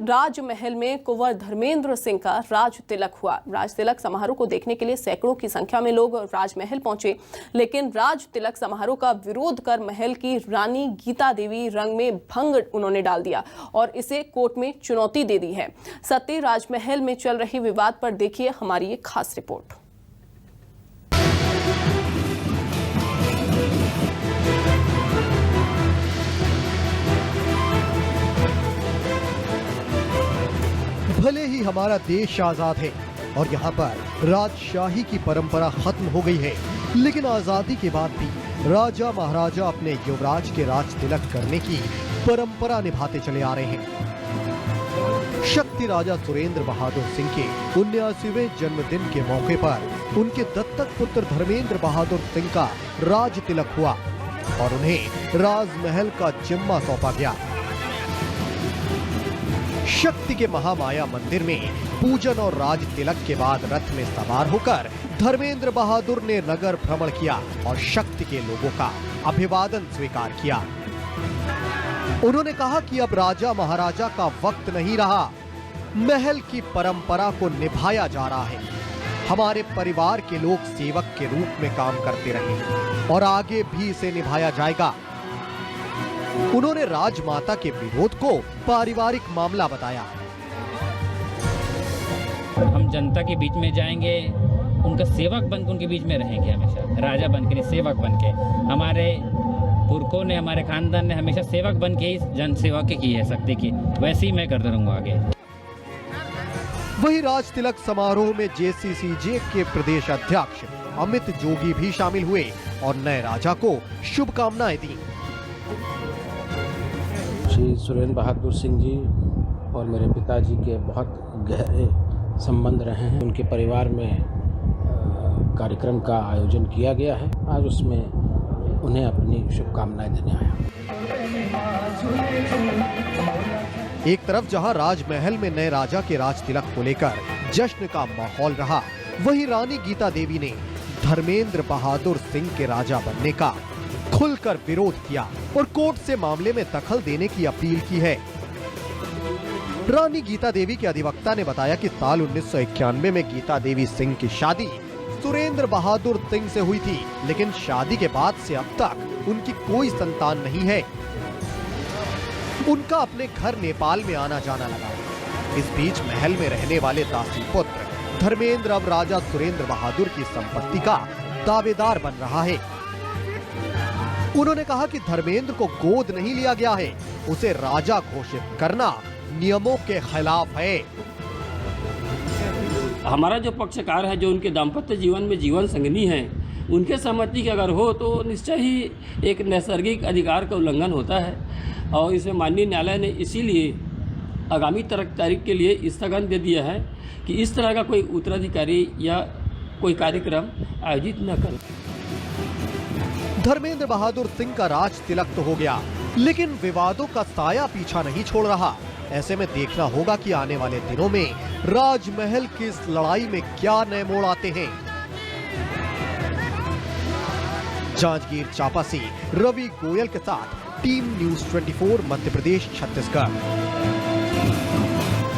राजमहल में कुंवर धर्मेंद्र सिंह का राज तिलक हुआ। राज तिलक समारोह को देखने के लिए सैकड़ों की संख्या में लोग राजमहल पहुंचे, लेकिन राज तिलक समारोह का विरोध कर महल की रानी गीता देवी रंग में भंग उन्होंने डाल दिया और इसे कोर्ट में चुनौती दे दी है। सत्य राजमहल में चल रही विवाद पर देखिए हमारी ये खास रिपोर्ट। भले ही हमारा देश आजाद है और यहाँ पर राजशाही की परंपरा खत्म हो गई है, लेकिन आजादी के बाद भी राजा महाराजा अपने युवराज के राज तिलक करने की परंपरा निभाते चले आ रहे हैं। शक्ति राजा सुरेंद्र बहादुर सिंह के 79वें जन्मदिन के मौके पर उनके दत्तक पुत्र धर्मेंद्र बहादुर सिंह का राज तिलक हुआ और उन्हें राजमहल का जिम्मा सौंपा गया। शक्ति के महामाया मंदिर में पूजन और राज तिलक के बाद रथ में सवार होकर धर्मेंद्र बहादुर ने नगर भ्रमण किया और शक्ति के लोगों का अभिवादन स्वीकार किया। उन्होंने कहा कि अब राजा महाराजा का वक्त नहीं रहा, महल की परंपरा को निभाया जा रहा है। हमारे परिवार के लोग सेवक के रूप में काम करते रहे और आगे भी इसे निभाया जाएगा। उन्होंने राजमाता के विरोध को पारिवारिक मामला बताया। हम जनता के बीच में जाएंगे, उनका सेवक बनकर उनके बीच में रहेंगे, हमेशा राजा बनकर सेवक बनके। हमारे पुरखों ने, हमारे खानदान ने हमेशा सेवक बनके ही जन सेवा की है शक्ति की, वैसे ही मैं करता रहूंगा आगे। वही राज तिलक समारोह में जेसीसीजे के प्रदेश अध्यक्ष अमित जोगी भी शामिल हुए और नए राजा को शुभकामनाएं दी। श्री सुरेंद्र बहादुर सिंह जी और मेरे पिताजी के बहुत गहरे संबंध रहे हैं। उनके परिवार में कार्यक्रम का आयोजन किया गया है। आज उसमें उन्हें अपनी शुभकामनाएं देने आया। एक तरफ जहां राजमहल में नए राजा के राज तिलक को लेकर जश्न का माहौल रहा, वहीं रानी गीता देवी ने धर्मेंद्र बहादुर सिंह के राजा बनने का खुलकर विरोध किया और कोर्ट से मामले में दखल देने की अपील की है। रानी गीता देवी के अधिवक्ता ने बताया कि साल 1991 में गीता देवी सिंह की शादी सुरेंद्र बहादुर सिंह से हुई थी, लेकिन शादी के बाद से अब तक उनकी कोई संतान नहीं है। उनका अपने घर नेपाल में आना जाना लगा। इस बीच महल में रहने वाले दासी पुत्र धर्मेंद्र अब राजा सुरेंद्र बहादुर की संपत्ति का दावेदार बन रहा है। उन्होंने कहा कि धर्मेंद्र को गोद नहीं लिया गया है, उसे राजा घोषित करना नियमों के खिलाफ है। हमारा जो पक्षकार है, जो उनके दाम्पत्य जीवन में जीवन संगनी है, उनके सहमति के अगर हो तो निश्चय ही एक नैसर्गिक अधिकार का उल्लंघन होता है और इसे माननीय न्यायालय ने इसीलिए आगामी तारीख के लिए स्थगन दे दिया है कि इस तरह का कोई उत्तराधिकारी या कोई कार्यक्रम आयोजित न करें। धर्मेंद्र बहादुर सिंह का राज तिलक तो हो गया, लेकिन विवादों का साया पीछा नहीं छोड़ रहा। ऐसे में देखना होगा कि आने वाले दिनों में राजमहल की इस लड़ाई में क्या नए मोड़ आते हैं। जांजगीर चांपा से रवि गोयल के साथ टीम न्यूज़ 24 मध्य प्रदेश छत्तीसगढ़।